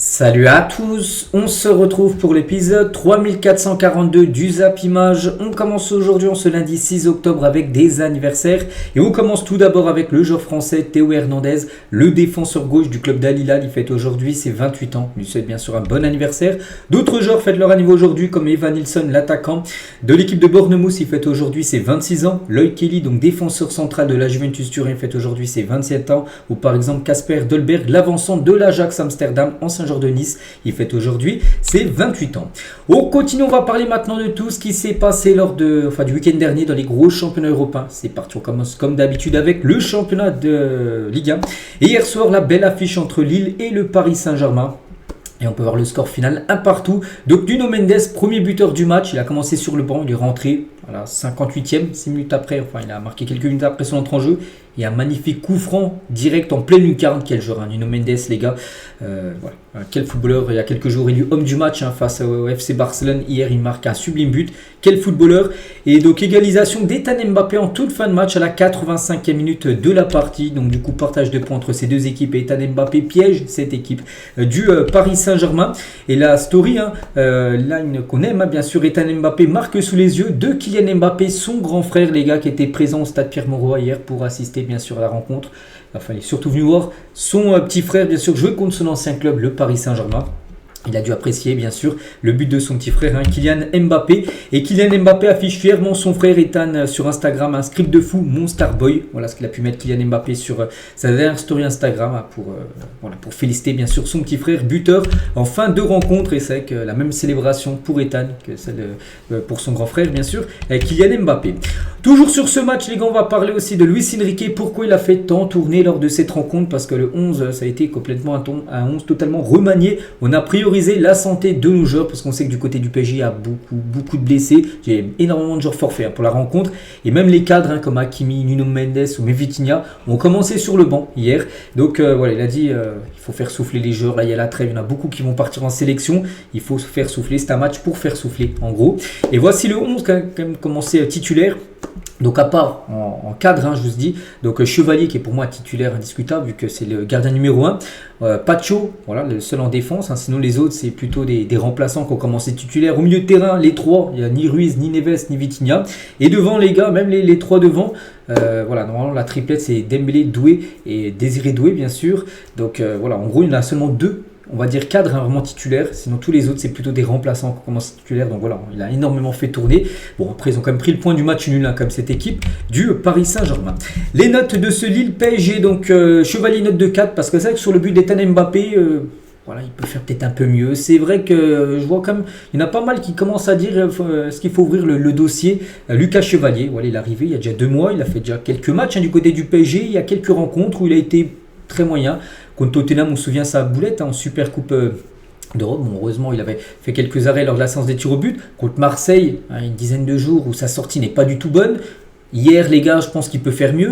Salut à tous, on se retrouve pour l'épisode 3442 du Zap Image. On commence aujourd'hui en ce lundi 6 octobre avec des anniversaires. Et on commence tout d'abord avec le joueur français Théo Hernandez, le défenseur gauche du club d'Al Hilal. Il fête aujourd'hui ses 28 ans, il lui souhaite bien sûr un bon anniversaire. D'autres joueurs fêtent leur anniversaire aujourd'hui comme Evan Nilsson, l'attaquant de l'équipe de Bournemouth. Il fête aujourd'hui ses 26 ans. Lloyd Kelly, donc défenseur central de la Juventus Turin, fête aujourd'hui ses 27 ans. Ou par exemple Kasper Dolberg, l'avancant de l'Ajax Amsterdam, ancien joueur de Nice, il fête aujourd'hui ses 28 ans. On continue, on va parler maintenant de tout ce qui s'est passé du week-end dernier dans les gros championnats européens. C'est parti, on commence comme d'habitude avec le championnat de Ligue 1. Et hier soir, la belle affiche entre Lille et le Paris Saint-Germain. Et on peut voir le score final, un partout. Donc Nuno Mendes, premier buteur du match, il a commencé sur le banc, il est rentré à la 58e, 6 minutes après, il a marqué quelques minutes après son entrée en jeu. Et un magnifique coup franc direct en pleine lucarne. Quel joueur, Nuno Mendes, les gars. Quel footballeur. Il y a quelques jours, élu homme du match face au FC Barcelone. Hier, il marque un sublime but. Quel footballeur. Et donc, égalisation d'Ethan Mbappé en toute fin de match à la 85e minute de la partie. Donc, du coup, partage de points entre ces deux équipes. Et Ethan Mbappé piège cette équipe du Paris Saint-Germain. Et la story, qu'on aime, bien sûr, Ethan Mbappé marque sous les yeux de Kylian Mbappé, son grand frère, les gars, qui était présent au stade Pierre-Mauroy hier pour assister bien sûr à la rencontre. Il est surtout venu voir son petit frère bien sûr jouer contre son ancien club, le Paris Saint-Germain. Il a dû apprécier bien sûr le but de son petit frère, Kylian Mbappé. Et Kylian Mbappé affiche fièrement son frère Ethan sur Instagram, un script de fou, mon Starboy. Voilà ce qu'il a pu mettre Kylian Mbappé sur sa dernière story Instagram pour féliciter bien sûr son petit frère buteur en fin de rencontre. Et c'est avec la même célébration pour Ethan que celle pour son grand frère bien sûr, Kylian Mbappé. Toujours sur ce match les gars, on va parler aussi de Luis Enrique. Pourquoi il a fait tant tourner lors de cette rencontre? Parce que le 11 ça a été complètement un 11 totalement remanié. On a priorisé la santé de nos joueurs parce qu'on sait que du côté du PSG il y a beaucoup de blessés. J'ai énormément de joueurs forfaits pour la rencontre et même les cadres comme Hakimi, Nuno Mendes ou Vitinha ont commencé sur le banc hier. Donc il a dit il faut faire souffler les joueurs. Là il y a la trêve, il y en a beaucoup qui vont partir en sélection. Il faut faire souffler, c'est un match pour faire souffler en gros. Et voici le 11 qui a quand même commencé titulaire. Donc à part en cadre, je vous dis, donc Chevalier qui est pour moi titulaire indiscutable vu que c'est le gardien numéro 1. Pacho, voilà, le seul en défense, sinon les autres c'est plutôt des remplaçants qui ont commencé titulaires. Au milieu de terrain, les trois, il n'y a ni Ruiz, ni Neves, ni Vitinha. Et devant les gars, même les trois devant, normalement la triplette c'est Dembélé, Doué et Désiré Doué bien sûr. Donc en gros il y en a seulement deux. On va dire cadre vraiment titulaire, sinon tous les autres c'est plutôt des remplaçants qui commencent titulaires. Donc voilà, il a énormément fait tourner. Bon après ils ont quand même pris le point du match nul comme cette équipe du Paris Saint-Germain. Les notes de ce Lille PSG, donc Chevalier note de 4 parce que c'est vrai que sur le but d'Ethan Mbappé, il peut faire peut-être un peu mieux. C'est vrai que je vois comme il y en a pas mal qui commencent à dire ce qu'il faut ouvrir le dossier. Lucas Chevalier, il est arrivé il y a déjà 2 mois, il a fait déjà quelques matchs du côté du PSG, il y a quelques rencontres où il a été très moyen. Contre Tottenham, on se souvient sa boulette en Super Coupe d'Europe. Bon, heureusement, il avait fait quelques arrêts lors de la séance des tirs au but. Contre Marseille, une dizaine de jours où sa sortie n'est pas du tout bonne. Hier, les gars, je pense qu'il peut faire mieux.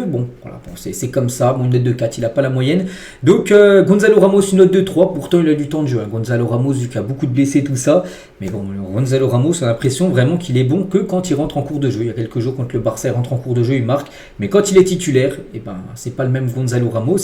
C'est comme ça. Une note de 4, il n'a pas la moyenne. Donc, Gonzalo Ramos, une note de 3. Pourtant, il a du temps de jeu. Gonzalo Ramos, vu qu'il a beaucoup de blessés, tout ça. Mais bon, Gonzalo Ramos, on a l'impression vraiment qu'il est bon que quand il rentre en cours de jeu. Il y a quelques jours, contre le Barça, il rentre en cours de jeu, il marque. Mais quand il est titulaire, c'est pas le même Gonzalo Ramos.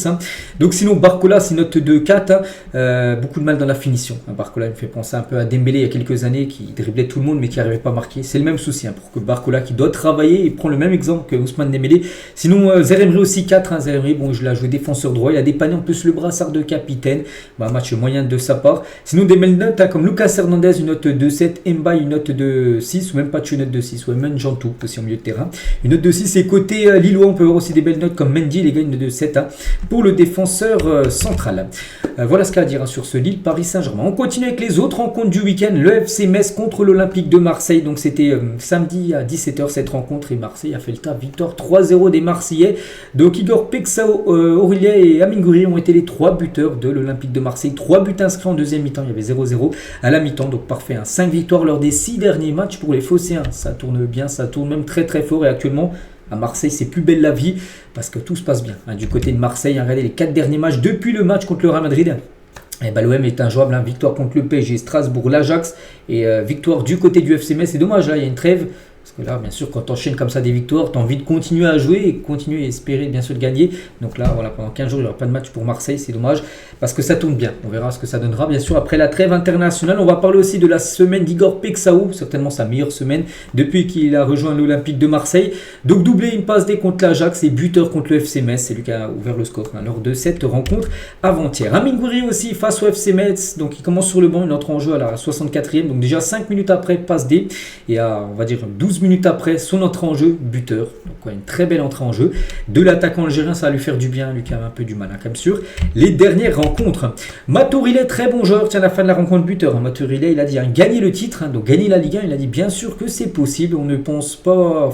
Donc, sinon, Barcola, c'est une note de 4. Beaucoup de mal dans la finition. Barcola, il me fait penser un peu à Dembélé il y a quelques années, qui driblait tout le monde, mais qui n'arrivait pas à marquer. C'est le même souci pour que Barcola, qui doit travailler, il prend le même exemple que Ousmane Dembélé. Sinon Zaïre-Emery aussi 4. Zaïre-Emery, je l'ai joué défenseur droit, il a dépanné en plus le brassard de capitaine. Un match moyen de sa part. Sinon des belles notes comme Lucas Hernandez, une note de 7, Mbaye une note de 6, ou même pas une note de 6, ou même Jantou aussi au milieu de terrain. Une note de 6. Et côté Lillois, on peut voir aussi des belles notes comme Mendy, les gars, une note de 7 pour le défenseur central. Voilà ce qu'il y a à dire sur ce Lille Paris Saint-Germain. On continue avec les autres rencontres du week-end. Le FC Metz contre l'Olympique de Marseille. Donc c'était samedi à 17h cette rencontre et Marseille a fait le tas. Victoire 3-0 des Marseillais. Donc Igor Pexao, Aurélien et Amine Gouiri ont été les 3 buteurs de l'Olympique de Marseille. 3 buts inscrits en deuxième mi-temps. Il y avait 0-0 à la mi-temps. Donc parfait. 5 victoires lors des 6 derniers matchs pour les Phocéens. Ça tourne bien, ça tourne même très très fort. Et actuellement à Marseille, c'est plus belle la vie parce que tout se passe bien. Du côté de Marseille, regardez les 4 derniers matchs depuis le match contre le Real Madrid. L'OM est injouable, victoire contre le PSG, Strasbourg, l'Ajax et victoire du côté du FC Metz. C'est dommage, là il y a une trêve. Parce que là, bien sûr, quand tu enchaînes comme ça des victoires, tu as envie de continuer à jouer et continuer à espérer bien sûr de gagner. Donc là, voilà, pendant 15 jours, il n'y aura pas de match pour Marseille, c'est dommage parce que ça tourne bien. On verra ce que ça donnera. Bien sûr, après la trêve internationale, on va parler aussi de la semaine d'Igor Pexaou, certainement sa meilleure semaine depuis qu'il a rejoint l'Olympique de Marseille. Donc doublé, une passe D contre l'Ajax et buteur contre le FC Metz. C'est lui qui a ouvert le score lors de cette rencontre avant-hier. Amine Gouiri aussi face au FC Metz. Donc il commence sur le banc, il entre en jeu à la 64e. Donc déjà 5 minutes après, passe D. Et à, on va dire 12 minutes après, son entrée en jeu, buteur. Donc une très belle entrée en jeu. De l'attaquant algérien, ça va lui faire du bien. Lui qui avait un peu du mal, quand même sûr. Les dernières rencontres. Maturilé, très bon joueur. Tiens, à la fin de la rencontre, buteur. Maturilé, il a dit gagner le titre, donc gagner la Ligue 1. Il a dit bien sûr que c'est possible. On ne pense pas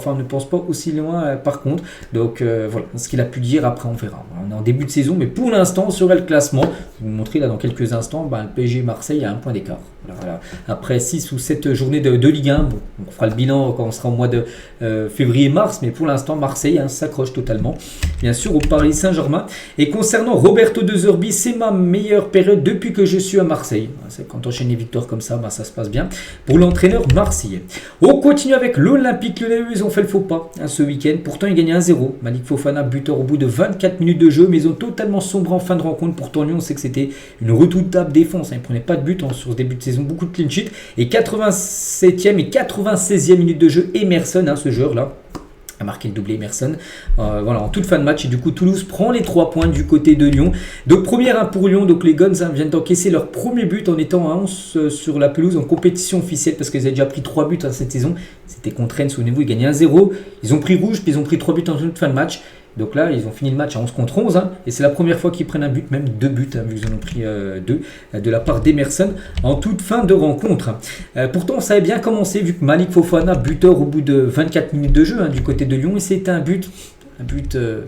aussi loin par contre. Donc voilà, ce qu'il a pu dire, après on verra. On est en début de saison, mais pour l'instant, sur le classement, je vais vous montrer là dans quelques instants, le PSG Marseille a un point d'écart. Voilà. Après 6 ou 7 journées de Ligue 1, bon, on fera le bilan quand on sera au mois de février-mars, mais pour l'instant, Marseille s'accroche totalement, bien sûr, au Paris Saint-Germain. Et concernant Roberto De Zerbi, c'est ma meilleure période depuis que je suis à Marseille. Quand on enchaîne les victoires comme ça, ça se passe bien pour l'entraîneur marseillais. On continue avec l'Olympique Lyonnais. Ils ont fait le faux pas ce week-end. Pourtant, ils gagnaient 1-0. Malik Fofana, buteur au bout de 24 minutes de jeu, mais ils ont totalement sombré en fin de rencontre. Pourtant, Lyon, on sait que c'était une redoutable défense. Ils ne prenaient pas de but sur ce début de saison, beaucoup de clean sheet. Et 87e et 96e minute de jeu, Emerson, ce joueur-là, a marqué le doublé Emerson. Voilà, en toute fin de match. Et du coup, Toulouse prend les 3 points du côté de Lyon. Donc, première pour Lyon. Donc, les Guns viennent d'encaisser leur premier but en étant à 11 sur la pelouse en compétition officielle parce qu'ils avaient déjà pris 3 buts cette saison. C'était contre Rennes, souvenez-vous, ils gagnaient 1-0. Ils ont pris rouge, puis ils ont pris 3 buts en toute fin de match. Donc là, ils ont fini le match à 11 contre 11. Et c'est la première fois qu'ils prennent un but, même 2 buts, vu qu'ils en ont pris 2 de la part d'Emerson en toute fin de rencontre. Pourtant, ça avait bien commencé, vu que Malik Fofana, buteur au bout de 24 minutes de jeu du côté de Lyon. Et c'était un but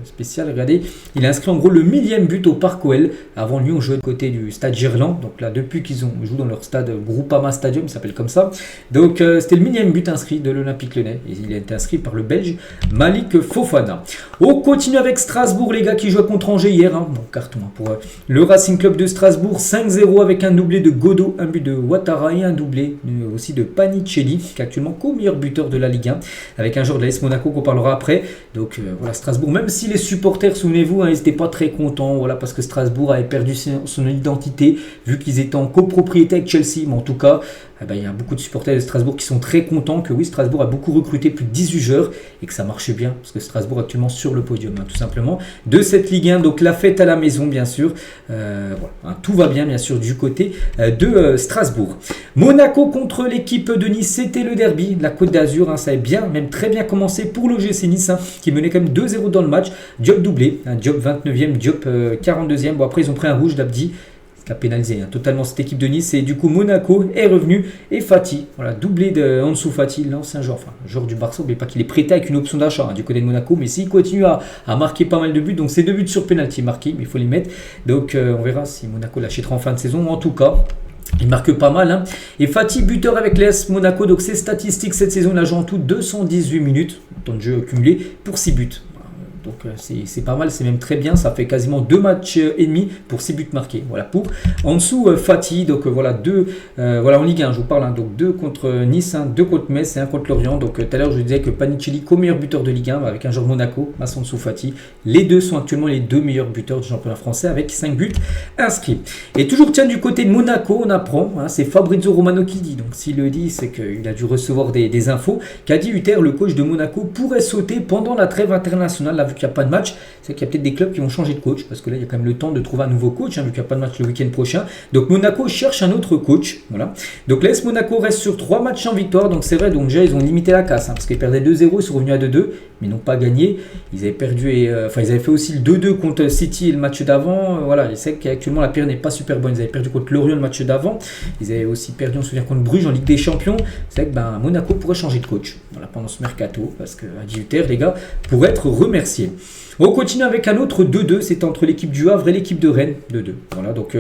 spécial, regardez, il a inscrit en gros le 1000e but au Parc OL. Avant Lyon jouait de côté du stade Gerland, donc là depuis qu'ils ont joué dans leur stade Groupama Stadium, il s'appelle comme ça. Donc c'était le 1000e but inscrit de l'Olympique Lyonnais et il a été inscrit par le Belge Malik Fofana. On continue avec Strasbourg, les gars, qui jouaient contre Angers hier, carton pour le Racing Club de Strasbourg, 5-0 avec un doublé de Godot, un but de Ouattara et un doublé aussi de Panicelli, qui est actuellement co-meilleur buteur de la Ligue 1 avec un joueur de l'AS Monaco qu'on parlera après. Donc voilà, Strasbourg, même si les supporters, souvenez-vous, ils n'étaient pas très contents, voilà, parce que Strasbourg avait perdu son identité, vu qu'ils étaient en copropriété avec Chelsea. Mais en tout cas, il y a beaucoup de supporters de Strasbourg qui sont très contents que oui, Strasbourg a beaucoup recruté, plus de 18 joueurs, et que ça marche bien, parce que Strasbourg est actuellement sur le podium, tout simplement, de cette Ligue 1. Donc la fête à la maison, bien sûr. Voilà, tout va bien, bien sûr, du côté de Strasbourg. Monaco contre l'équipe de Nice, c'était le derby de la Côte d'Azur. Ça avait bien, même très bien commencé pour l'OGC Nice, qui menait quand même 2-0 dans le match. Diop doublé, Diop 29e, Diop 42e. Bon, après, ils ont pris un rouge d'Abdi, qui a pénalisé totalement cette équipe de Nice. Et du coup, Monaco est revenu. Et Fati, voilà, doublé de Ansu Fati, l'ancien joueur, joueur du Barça. N'oubliez pas qu'il est prêté avec une option d'achat du côté de Monaco. Mais s'il continue à marquer pas mal de buts, donc c'est 2 buts sur pénalty marqués, mais il faut les mettre. Donc on verra si Monaco l'achètera en fin de saison. En tout cas, il marque pas mal. Et Fati, buteur avec l'AS Monaco. Donc ses statistiques cette saison, il a joué en tout 218 minutes, temps de jeu cumulé, pour 6 buts. Donc c'est pas mal, c'est même très bien. Ça fait quasiment 2 matchs et demi pour 6 buts marqués. Voilà pour en dessous Fati. Donc voilà, 2 voilà, en Ligue 1, je vous parle. Donc 2 contre Nice, 2 contre Metz et 1 contre Lorient. Donc tout à l'heure, je disais que Panicelli, co-meilleur buteur de Ligue 1 avec un joueur Monaco, en dessous Fati. Les deux sont actuellement les 2 meilleurs buteurs du championnat français avec 5 buts inscrits. Et toujours, tiens, du côté de Monaco, on apprend, c'est Fabrizio Romano qui dit. Donc s'il le dit, c'est qu'il a dû recevoir des infos. Qu'a dit Hutter, le coach de Monaco, pourrait sauter pendant la trêve internationale. Là, vu qu'il n'y a pas de match, c'est qu'il y a peut-être des clubs qui vont changer de coach, parce que là il y a quand même le temps de trouver un nouveau coach, vu qu'il n'y a pas de match le week-end prochain. Donc Monaco cherche un autre coach. Voilà. Donc l'AS Monaco reste sur 3 matchs en victoire. Donc c'est vrai, donc déjà ils ont limité la casse, parce qu'ils perdaient 2-0, ils sont revenus à 2-2, mais ils n'ont pas gagné. Ils avaient perdu, ils avaient fait aussi le 2-2 contre City le match d'avant. Voilà, je sais qu'actuellement la période n'est pas super bonne. Ils avaient perdu contre Lorient le match d'avant. Ils avaient aussi perdu, on se souvient, contre Bruges en Ligue des Champions. C'est vrai que Monaco pourrait changer de coach, voilà, pendant ce mercato, parce que à 18h, les gars, pour être remerciés. On continue avec un autre 2-2, c'est entre l'équipe du Havre et l'équipe de Rennes, 2-2. Voilà, donc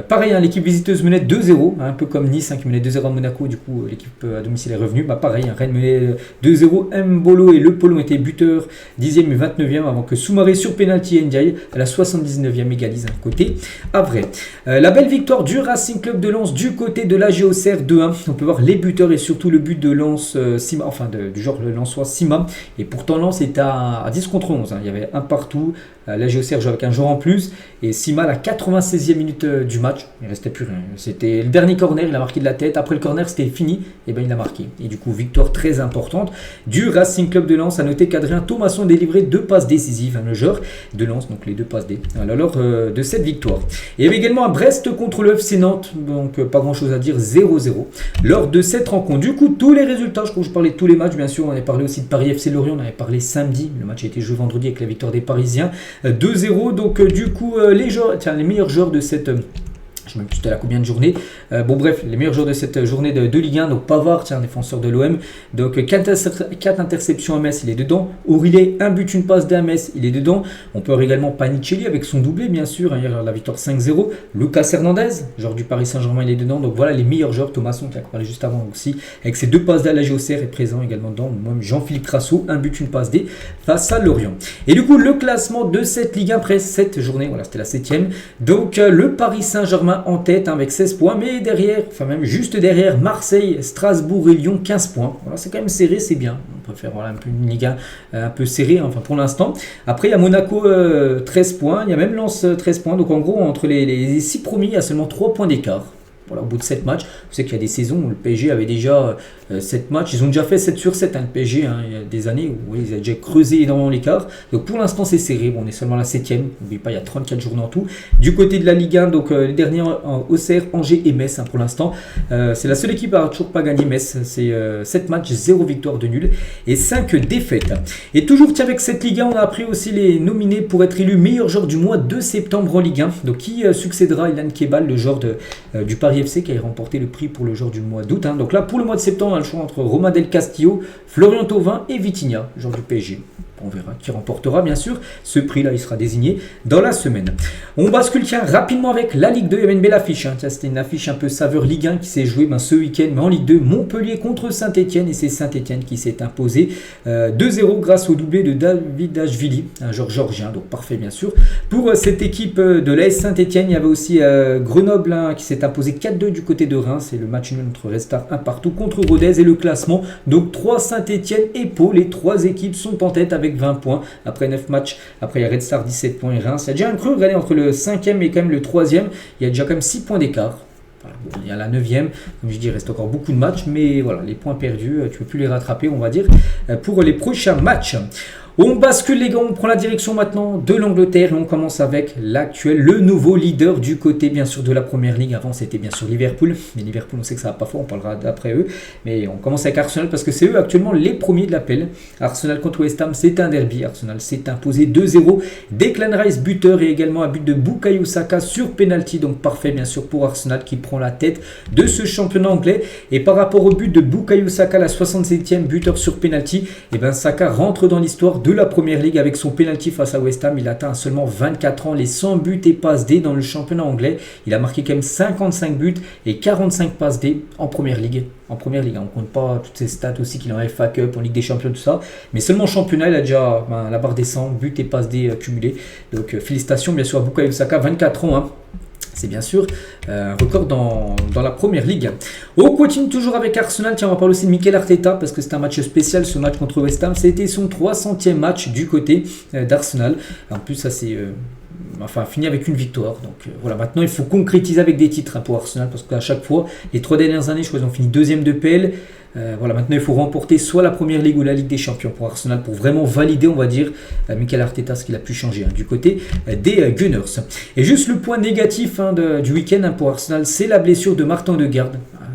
pareil, hein, l'équipe visiteuse menait 2-0, hein, un peu comme Nice, hein, qui menait 2-0 à Monaco, du coup l'équipe à domicile est revenue. Bah pareil, hein, Rennes menait 2-0, Mbolo et Le Polo étaient buteurs 10e et 29e, avant que Soumaré sur penalty Ndiaye à la 79e égalise un côté Havrais. La belle victoire du Racing Club de Lens du côté de la Géocère 2-1. On peut voir les buteurs et surtout le but de Lens, Sima, enfin du genre le Lensois Sima. Et pourtant Lens est à 10 contre 11. Hein. Il y avait un partout. La Géocère joue avec un joueur en plus. Et Sima, à la 96e minute du match, il ne restait plus rien. C'était le dernier corner, il a marqué de la tête. Après le corner, c'était fini. Et bien il a marqué. Et du coup, victoire très importante du Racing Club de Lens. A noter qu'Adrien Thomasson a délivré 2 passes décisives. Hein, le joueur de Lens, donc les 2 passes D. Alors de cette victoire. Et il y avait également un Brest contre le FC Nantes. Donc pas grand chose à dire, 0-0. Lors de cette rencontre. Du coup, tous les résultats, je crois que je parlais de tous les matchs. Bien sûr, on avait parlé aussi de Paris FC Lorient. On avait parlé samedi. Le match a été joué vendredi avec la victoire des Parisiens. 2-0, donc du coup les meilleurs joueurs de cette je ne sais même plus c'était à combien de journées. Bon bref, les meilleurs joueurs de cette journée de Ligue 1, donc Pavard, un défenseur de l'OM, donc 4 interceptions à Metz, il est dedans. Aurier, un but, une passe d'à Metz, il est dedans. On peut avoir également Panicelli avec son doublé bien sûr, hier la victoire 5-0. Lucas Hernandez, joueur du Paris Saint-Germain, il est dedans. Donc voilà les meilleurs joueurs. Thomasson qui a parlé juste avant aussi, avec ses 2 passes d'à la Géocère est présent également dedans. Moi Jean-Philippe Crasso, un but, une passe D face à Lorient. Et du coup le classement de cette Ligue 1 après cette journée, voilà c'était la 7e. Donc le Paris Saint-Germain en tête hein, avec 16 points, mais derrière, enfin même juste derrière, Marseille, Strasbourg et Lyon 15 points. Voilà, c'est quand même serré, c'est bien. On peut faire voilà, un peu une Ligue 1 un peu serrée, hein, enfin pour l'instant. Après, il y a Monaco 13 points, il y a même Lens 13 points. Donc en gros, entre les 6 premiers, il y a seulement 3 points d'écart. Voilà, au bout de 7 matchs, vous savez qu'il y a des saisons où le PSG avait déjà 7 matchs, ils ont déjà fait 7 sur 7, hein, le PSG, hein, il y a des années où ils avaient déjà creusé énormément l'écart. Donc pour l'instant c'est serré, bon, on est seulement à la 7e, n'oubliez pas, il y a 34 journées en tout. Du côté de la Ligue 1, donc les derniers en Auxerre, Angers et Metz hein, pour l'instant. C'est la seule équipe à toujours pas gagné Metz, c'est 7 matchs, 0 victoire de nul et 5 défaites. Et toujours tiens, avec cette Ligue 1, on a appris aussi les nominés pour être élus meilleur joueur du mois de septembre en Ligue 1. Donc qui succédera à Ilan Kebal, le joueur du Paris FC qui a remporté le prix pour le joueur du mois d'août. Hein. Donc là, pour le mois de septembre, on a le choix entre Romain Del Castillo, Florian Thauvin et Vitinha, joueur du PSG. On verra qui remportera, bien sûr. Ce prix-là, il sera désigné dans la semaine. On bascule tiens, rapidement avec la Ligue 2. Il y avait une belle affiche. Hein. C'était une affiche un peu saveur Ligue 1 qui s'est jouée ce week-end. Mais en Ligue 2, Montpellier contre Saint-Etienne. Et c'est Saint-Etienne qui s'est imposé 2-0 grâce au doublé de Davidashvili, un joueur georgien. Donc parfait, bien sûr. Pour cette équipe de l'AS Saint-Etienne, il y avait aussi Grenoble hein, qui s'est imposé 4-2 du côté de Reims. C'est le match nul entre Restart 1 partout contre Rodez. Et le classement, donc 3 Saint-Etienne et Pau. Les 3 équipes sont en tête avec 20 points après 9 matchs. Après il y a Red Star 17 points et Reims. Il y a déjà un creux, regardez, entre le 5e et quand même le 3e. Il y a déjà quand même 6 points d'écart. Voilà, bon, il y a la 9e. Comme je dis, il reste encore beaucoup de matchs. Mais voilà, les points perdus, tu ne peux plus les rattraper, on va dire, pour les prochains matchs. On bascule les gars, on prend la direction maintenant de l'Angleterre et on commence avec l'actuel, le nouveau leader du côté bien sûr de la Première Ligue. Avant c'était bien sûr Liverpool, mais Liverpool on sait que ça va pas fort, on parlera d'après eux. Mais on commence avec Arsenal parce que c'est eux actuellement les premiers de l'appel. Arsenal contre West Ham, c'est un derby. Arsenal s'est imposé 2-0. Declan Rice buteur et également un but de Bukayo Saka sur penalty. Donc parfait bien sûr pour Arsenal qui prend la tête de ce championnat anglais. Et par rapport au but de Bukayo Saka, la 67e buteur sur penalty, et ben Saka rentre dans l'histoire de la Première Ligue avec son penalty face à West Ham. Il atteint seulement 24 ans les 100 buts et passes D dans le championnat anglais. Il a marqué quand même 55 buts et 45 passes D en Première Ligue. En Première Ligue, on ne compte pas toutes ces stats aussi qu'il a en FA Cup, en Ligue des Champions, tout ça. Mais seulement en championnat, il a déjà la barre des 100 buts et passes D cumulés. Donc félicitations bien sûr à Bukayo Saka, 24 ans. Hein. C'est bien sûr un record dans la Première Ligue. On continue toujours avec Arsenal. Tiens, on va parler aussi de Mikel Arteta parce que c'est un match spécial, ce match contre West Ham. C'était son 300e match du côté d'Arsenal. En plus, ça c'est fini avec une victoire. Donc voilà, maintenant il faut concrétiser avec des titres pour Arsenal parce qu'à chaque fois, les 3 dernières années, je crois qu'ils ont fini 2e de PL. Voilà, maintenant il faut remporter soit la Première Ligue ou la Ligue des Champions pour Arsenal pour vraiment valider, on va dire, Mikel Arteta, ce qu'il a pu changer du côté des Gunners. Et juste le point négatif du week-end pour Arsenal, c'est la blessure de Martin Odegaard.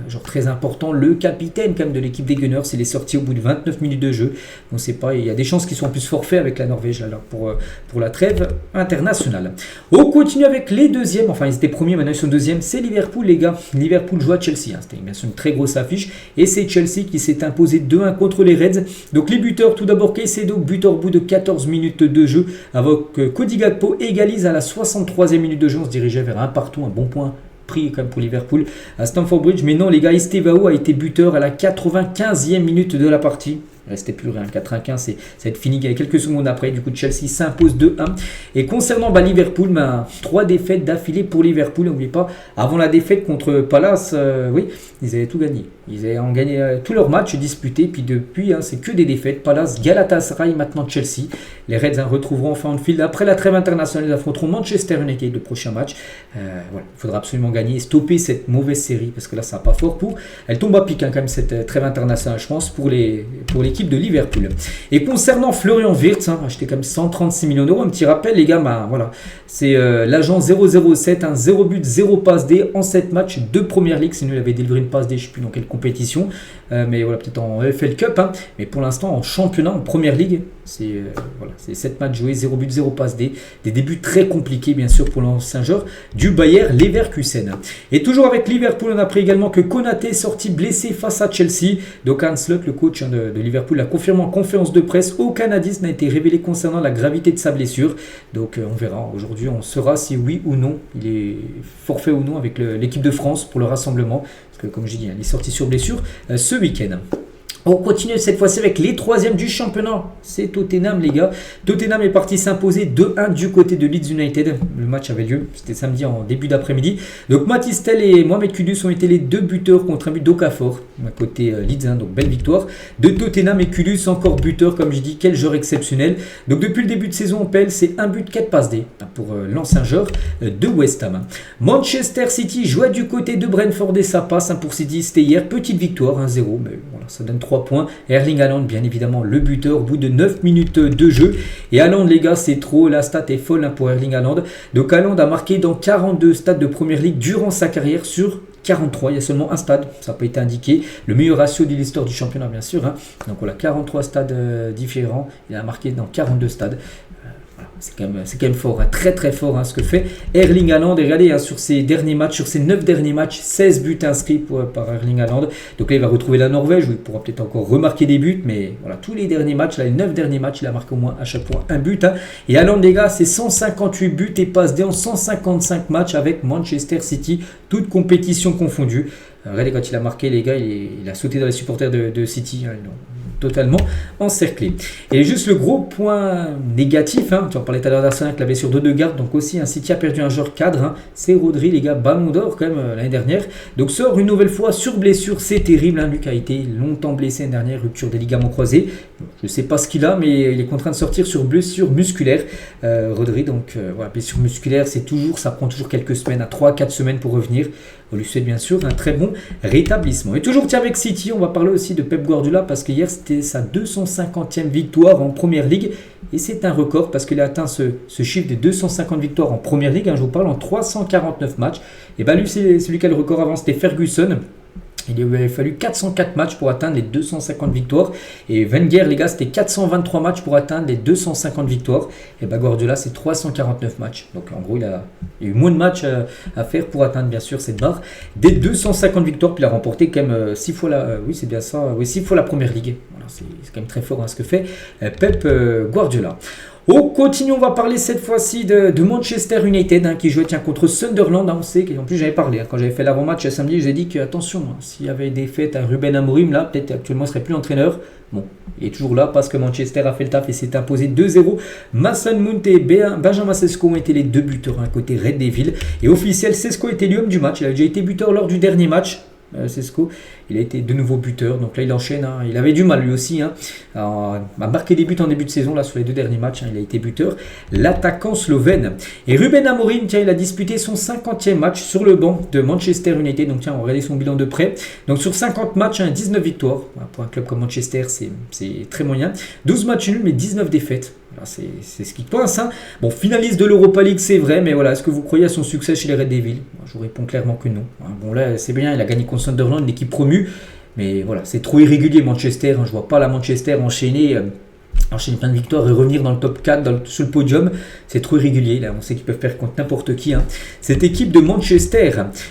genre très important, le capitaine quand même de l'équipe des Gunners, il est sorti au bout de 29 minutes de jeu. On ne sait pas, il y a des chances qu'ils soient en plus forfaits avec la Norvège là, pour la trêve internationale. On continue avec les deuxièmes, enfin ils étaient premiers, maintenant ils sont deuxièmes, c'est Liverpool les gars. Liverpool joue à Chelsea, hein. C'était bien sûr une très grosse affiche, et c'est Chelsea qui s'est imposé 2-1 contre les Reds. Donc les buteurs, tout d'abord Caicedo, buteur au bout de 14 minutes de jeu, avant que Cody Gakpo égalise à la 63e minute de jeu. On se dirigeait vers un partout, un bon point pris quand même pour Liverpool à Stamford Bridge, mais non les gars, Estevao a été buteur à la 95e minute de la partie. Il ne restait plus rien, 95, ça va être fini quelques secondes après. Du coup, Chelsea s'impose 2-1. Et concernant Liverpool, 3 défaites d'affilée pour Liverpool. N'oubliez pas, avant la défaite contre Palace, oui, ils avaient tout gagné. Ils avaient gagné tous leurs matchs disputés. Puis depuis, c'est que des défaites. Palace, Galatasaray, maintenant Chelsea. Les Reds retrouveront enfin Anfield. Après la trêve internationale, ils affronteront Manchester United le prochain match. Voilà, il faudra absolument gagner et stopper cette mauvaise série. Parce que là, ça n'a pas fort pour. Elle tombe à pic quand même, cette trêve internationale, je pense, pour l'équipe de Liverpool. Et concernant Florian Wirtz, acheté comme 136 millions d'euros, un petit rappel les gars, voilà, c'est l'agent 007, 0 but, 0 passe D en 7 matchs de Première Ligue. Sinon il avait délivré une passe D, je ne sais plus dans quelle compétition, mais voilà, peut-être en EFL Cup, mais pour l'instant en championnat, en Première Ligue, c'est 7 matchs joués, 0 but, 0 passe D, des débuts très compliqués bien sûr pour l'ancien joueur du Bayer Leverkusen. Et toujours avec Liverpool, on a appris également que Konaté est sorti blessé face à Chelsea. Donc Hans Luck, le coach de Liverpool, l'a confirmé en conférence de presse. Aucun indice n'a été révélé concernant la gravité de sa blessure. Donc on verra. Aujourd'hui, on saura si oui ou non il est forfait ou non avec l'équipe de France pour le rassemblement. Parce que comme je dis, il est sorti sur blessure ce week-end. On continue cette fois-ci avec les troisièmes du championnat. C'est Tottenham les gars. Tottenham est parti s'imposer 2-1 du côté de Leeds United. Le match avait lieu, c'était samedi en début d'après-midi. Donc Mathys Tel et Mohamed Kudus ont été les deux buteurs contre un but d'Okafor. À côté Leeds, donc belle victoire. De Tottenham et Kudus encore buteur, comme je dis, quel joueur exceptionnel. Donc depuis le début de saison, on pèle, c'est un but, 4 passes D pour l'ancien joueur de West Ham. Manchester City jouait du côté de Brentford et ça passe pour City. C'était hier, petite victoire, 1-0, mais voilà, ça donne 3 points. Erling Haaland, bien évidemment, le buteur au bout de 9 minutes de jeu. Et Haaland, les gars, c'est trop. La stat est folle pour Erling Haaland. Donc Haaland a marqué dans 42 stades de Première Ligue durant sa carrière sur 43. Il y a seulement un stade, ça n'a pas été indiqué. Le meilleur ratio de l'histoire du championnat, bien sûr. Donc voilà, 43 stades différents. Il a marqué dans 42 stades. C'est quand même fort, très très fort ce que fait Erling Haaland. Et regardez sur ses derniers matchs, sur ses 9 derniers matchs, 16 buts inscrits par Erling Haaland. Donc là il va retrouver la Norvège où il pourra peut-être encore remarquer des buts, mais voilà, tous les derniers matchs, là, les 9 derniers matchs, il a marqué au moins à chaque fois un but. Et Haaland les gars, c'est 158 buts et passes D en 155 matchs avec Manchester City, toutes compétitions confondues. Regardez quand il a marqué les gars, il a sauté dans les supporters de City, totalement encerclé. Et juste le gros point négatif, tu en parlais tout à l'heure d'Arsenal qui l'avait sur deux gardes, donc aussi City a perdu un joueur cadre, c'est Rodri les gars, ballon d'or quand même l'année dernière, donc sort une nouvelle fois sur blessure, c'est terrible, lui qui a été longtemps blessé l'année dernière, rupture des ligaments croisés, je ne sais pas ce qu'il a, mais il est contraint de sortir sur blessure musculaire, Rodri, donc voilà, blessure musculaire, ça prend toujours quelques semaines, à 3-4 semaines pour revenir. On lui souhaite bien sûr un très bon rétablissement. Et toujours avec City, on va parler aussi de Pep Guardiola parce qu'hier c'était sa 250e victoire en Première Ligue et c'est un record parce qu'il a atteint ce chiffre des 250 victoires en Première Ligue. Je vous parle en 349 matchs. Et lui, c'est celui qui a le record avant, c'était Ferguson. Il lui avait fallu 404 matchs pour atteindre les 250 victoires. Et Wenger, les gars, c'était 423 matchs pour atteindre les 250 victoires. Et Guardiola, c'est 349 matchs. Donc en gros, il a eu moins de matchs à faire pour atteindre bien sûr cette barre des 250 victoires. Puis il a remporté quand même 6 fois c'est bien ça, 6 fois la Première Ligue. Voilà, c'est quand même très fort ce que fait Pep Guardiola. On continue, on va parler cette fois-ci de Manchester United qui jouait contre Sunderland. On sait qu'en plus j'avais parlé, quand j'avais fait l'avant-match samedi, j'ai dit que attention, s'il y avait des fêtes à Ruben Amorim, là peut-être actuellement il ne serait plus entraîneur. Bon, il est toujours là parce que Manchester a fait le taf et s'est imposé 2-0. Mason Mount et Benjamin Sesko ont été les deux buteurs côté Red Devil. Et officiel, Sesko était l'homme du match. Il a déjà été buteur lors du dernier match. Sesko, il a été de nouveau buteur, donc là il enchaîne, il avait du mal lui aussi, à marquer des buts en début de saison, là sur les 2 derniers matchs, il a été buteur, l'attaquant slovène. Et Ruben Amorim, il a disputé son 50e match sur le banc de Manchester United, donc on va regarder son bilan de près, donc sur 50 matchs, 19 victoires, pour un club comme Manchester c'est très moyen, 12 matchs nuls mais 19 défaites. C'est ce qui coince. Hein. Bon, finaliste de l'Europa League, c'est vrai, mais voilà, est-ce que vous croyez à son succès chez les Red Devils? Je vous réponds clairement que non. Bon, là, c'est bien, il a gagné contre Sunderland, une équipe promue, mais voilà, c'est trop irrégulier Manchester. Je vois pas la Manchester enchaîner plein de victoires et revenir dans le top 4, sur le podium. C'est trop irrégulier. Là, on sait qu'ils peuvent faire contre n'importe qui. Hein. Cette équipe de Manchester,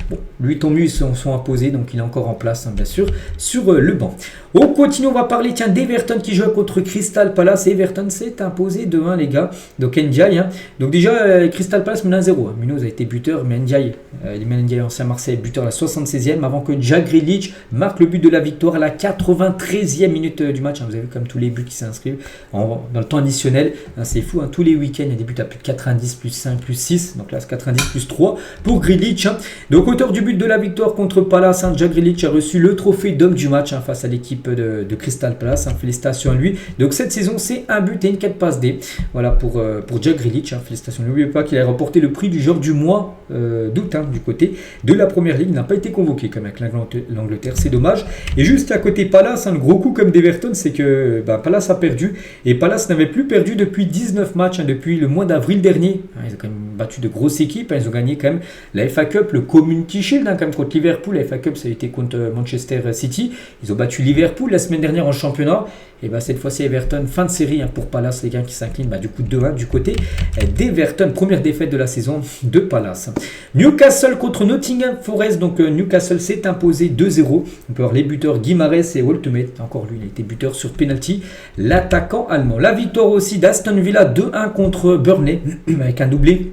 bon, lui, tant mieux, ils sont imposés, donc il est encore en place, bien sûr, sur le banc. On continue, on va parler d'Everton qui joue contre Crystal Palace. Everton s'est imposé 2-1, les gars. Donc Ndiaye. Hein. Donc déjà, Crystal Palace mène 1-0. Hein. Munoz a été buteur, mais Ndiaye, ancien Marseille, buteur à la 76e, avant que Jack Grealish marque le but de la victoire à la 93e minute du match. Hein. Vous avez vu comme tous les buts qui s'inscrivent dans le temps additionnel. Hein, c'est fou, hein. Tous les week-ends, il y a des buts à plus de 90, plus 5, plus 6. Donc là, c'est 90, plus 3 pour Grealish. Hein. Donc auteur du but de la victoire contre Palace, hein, Jack Grealish a reçu le trophée d'homme du match face à l'équipe de Crystal Palace. Hein. Félicitations à lui. Donc cette saison, c'est un but et une 4 passes D. Voilà pour Jack Grealish. Hein. Félicitations. N'oubliez pas qu'il a remporté le prix du joueur du mois d'août du côté de la première ligue. Il n'a pas été convoqué comme avec l'Angleterre. C'est dommage. Et juste à côté Palace, le gros coup comme d'Everton, c'est que Palace a perdu. Et Palace n'avait plus perdu depuis 19 matchs, depuis le mois d'avril dernier. Ils ont quand même battu de grosses équipes. Ils ont gagné quand même la FA Cup, le Community Shield, quand même contre Liverpool. La FA Cup, ça a été contre Manchester City. Ils ont battu Liverpool la semaine dernière en championnat. Et cette fois-ci, Everton, fin de série pour Palace, les gars qui s'inclinent du coup 2-1 du côté d'Everton. Première défaite de la saison de Palace. Newcastle contre Nottingham Forest. Donc Newcastle s'est imposé 2-0. On peut voir les buteurs Guimarães et Woltemate. Encore lui, il a été buteur sur penalty. L'attaquant allemand. La victoire aussi d'Aston Villa 2-1 contre Burnley avec un doublé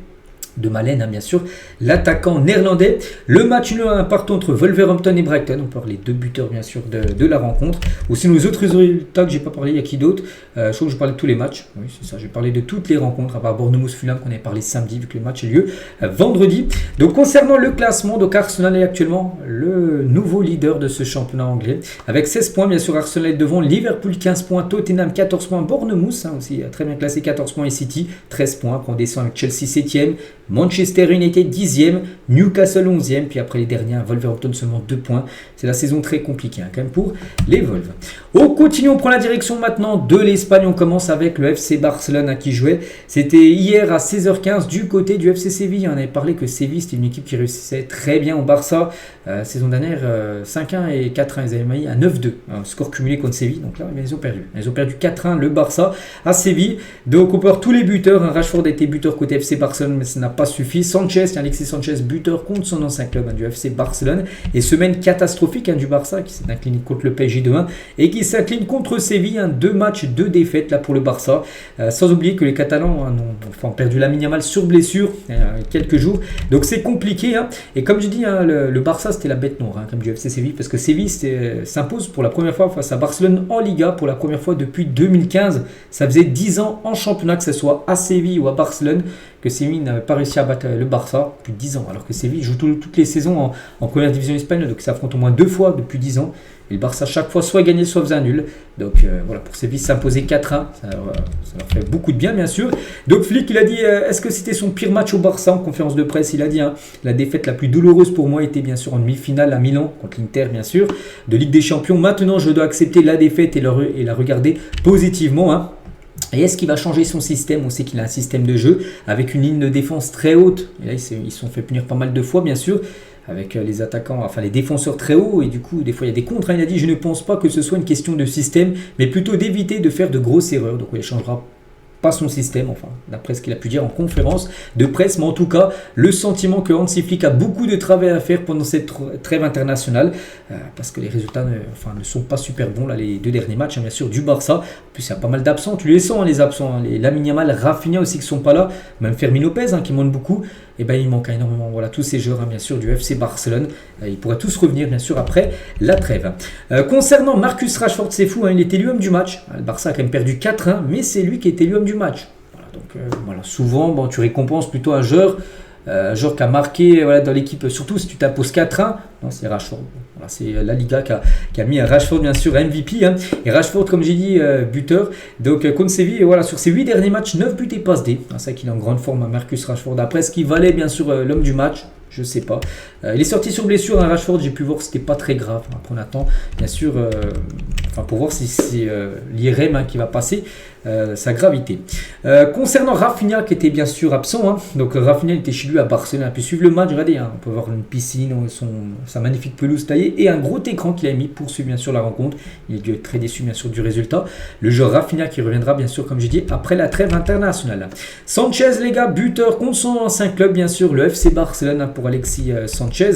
de Malen, bien sûr, l'attaquant néerlandais. Le match nul partant entre Wolverhampton et Brighton. On peut voir les deux buteurs, bien sûr, de la rencontre. Aussi, nos autres résultats que j'ai pas parlé, il y a qui d'autre? Je trouve que je parlais de tous les matchs. Oui, c'est ça, j'ai parlé de toutes les rencontres, à part Bournemouth-Fulham qu'on avait parlé samedi, vu que le match a lieu vendredi. Donc, concernant le classement, donc Arsenal est actuellement le nouveau leader de ce championnat anglais. Avec 16 points, bien sûr, Arsenal est devant. Liverpool, 15 points. Tottenham, 14 points. Bournemouth, aussi très bien classé, 14 points. Et City, 13 points. Après, on descend avec Chelsea, 7e. Manchester United 10e, Newcastle 11e, puis après les derniers, Wolverhampton seulement 2 points. C'est la saison très compliquée quand même pour les Wolves. On continue, on prend la direction maintenant de l'Espagne. On commence avec le FC Barcelone qui jouait. C'était hier à 16h15 du côté du FC Séville. On avait parlé que Séville c'était une équipe qui réussissait très bien au Barça. Saison dernière, 5-1 et 4-1. Ils avaient mis un 9-2, un score cumulé contre Séville. Donc là, ils ont perdu. Ils ont perdu 4-1 le Barça à Séville. Donc on peut voir tous les buteurs. Rashford a été buteur côté FC Barcelone, mais ça n'a pas suffi. Sanchez, Alexis Sanchez, buteur contre son ancien club du FC Barcelone. Et semaine catastrophique du Barça qui s'est incliné contre le PSG 2-1 et qui s'incline contre Séville. 2 matchs, 2 défaites là pour le Barça. Sans oublier que les Catalans ont perdu Lamine Yamal sur blessure il y a quelques jours. Donc c'est compliqué. Et comme je dis, le Barça c'était la bête noire comme du FC Séville, parce que Séville s'impose pour la première fois face à Barcelone en Liga pour la première fois depuis 2015. Ça faisait 10 ans en championnat, que ce soit à Séville ou à Barcelone, que Séville n'avait pas réussi à battre le Barça depuis 10 ans, alors que Séville joue toutes les saisons en première division espagnole, donc ça affronte au moins 2 fois depuis 10 ans. Et le Barça chaque fois soit gagné soit faisait un nul. Donc voilà, pour Séville s'imposer 4-1, ça leur fait beaucoup de bien bien sûr. Donc Flick il a dit, est-ce que c'était son pire match au Barça en conférence de presse? Il a dit, la défaite la plus douloureuse pour moi était bien sûr en demi-finale à Milan contre l'Inter bien sûr, de Ligue des Champions. Maintenant je dois accepter la défaite et la regarder positivement. Et est-ce qu'il va changer son système? On sait qu'il a un système de jeu avec une ligne de défense très haute. Et là, ils se sont fait punir pas mal de fois, bien sûr, avec les attaquants, enfin les défenseurs très hauts. Et du coup, des fois, il y a des contres. Il a dit, je ne pense pas que ce soit une question de système, mais plutôt d'éviter de faire de grosses erreurs. Donc, il changera pas son système, enfin, d'après ce qu'il a pu dire en conférence de presse, mais en tout cas, le sentiment que Hansi Flick a beaucoup de travail à faire pendant cette trêve internationale, parce que les résultats ne sont pas super bons, là, les 2 derniers matchs, bien sûr, du Barça. En plus, il y a pas mal d'absents, tu les sens, les absents, les Lamine Yamal, Rafinha aussi qui sont pas là, même Fermin Lopez qui manque beaucoup, et il manque énormément, voilà, tous ces joueurs, bien sûr, du FC Barcelone, ils pourraient tous revenir, bien sûr, après la trêve. Concernant Marcus Rashford, c'est fou, il était l'élu homme du match, le Barça a quand même perdu 4-1, mais c'est lui qui était l'élu homme du match. Voilà, donc souvent, tu récompenses plutôt un joueur qui a marqué dans l'équipe, surtout si tu t'imposes 4-1, non, c'est Rashford. Voilà, c'est la Liga qui a mis Rashford, bien sûr, MVP. Et Rashford, comme j'ai dit, buteur. Donc, contre Séville, voilà, sur ses 8 derniers matchs, 9 buts et passes D. C'est vrai qu'il est en grande forme, Marcus Rashford. Après, ce qui valait, bien sûr, l'homme du match, je sais pas. Il est sorti sur blessure, Rashford, j'ai pu voir que c'était pas très grave. Après, on attend, bien sûr, pour voir si c'est l'IRM qui va passer. sa gravité. Concernant Rafinha qui était bien sûr absent, donc Rafinha était chez lui à Barcelone, a pu suivre le match, regardez, on peut voir une piscine, sa magnifique pelouse taillée et un gros écran qu'il a mis pour suivre bien sûr la rencontre. Il a dû être très déçu bien sûr du résultat. Le joueur Rafinha qui reviendra bien sûr comme j'ai dit après la trêve internationale. Sanchez les gars, buteur contre son ancien club bien sûr, le FC Barcelone pour Alexis Sanchez.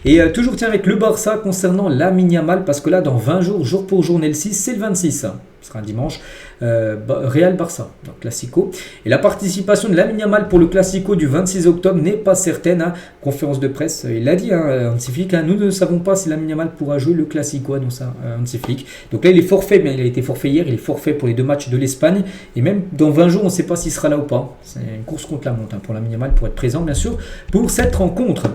Et toujours tiens avec le Barça concernant Lamine Yamal parce que là dans 20 jours, jour pour jour, le 6, c'est le 26. Ce sera un dimanche. Real Barça, donc Classico. Et la participation de Lamine Yamal pour le Classico du 26 octobre n'est pas certaine. Conférence de presse, il l'a dit, Hansi Flick, nous ne savons pas si Lamine Yamal pourra jouer le Classico, annonce Hansi Flick. Donc là, il est forfait, mais il a été forfait hier, il est forfait pour les 2 matchs de l'Espagne. Et même dans 20 jours, on ne sait pas s'il sera là ou pas. C'est une course contre la montre pour Lamine Yamal pour être présent, bien sûr, pour cette rencontre.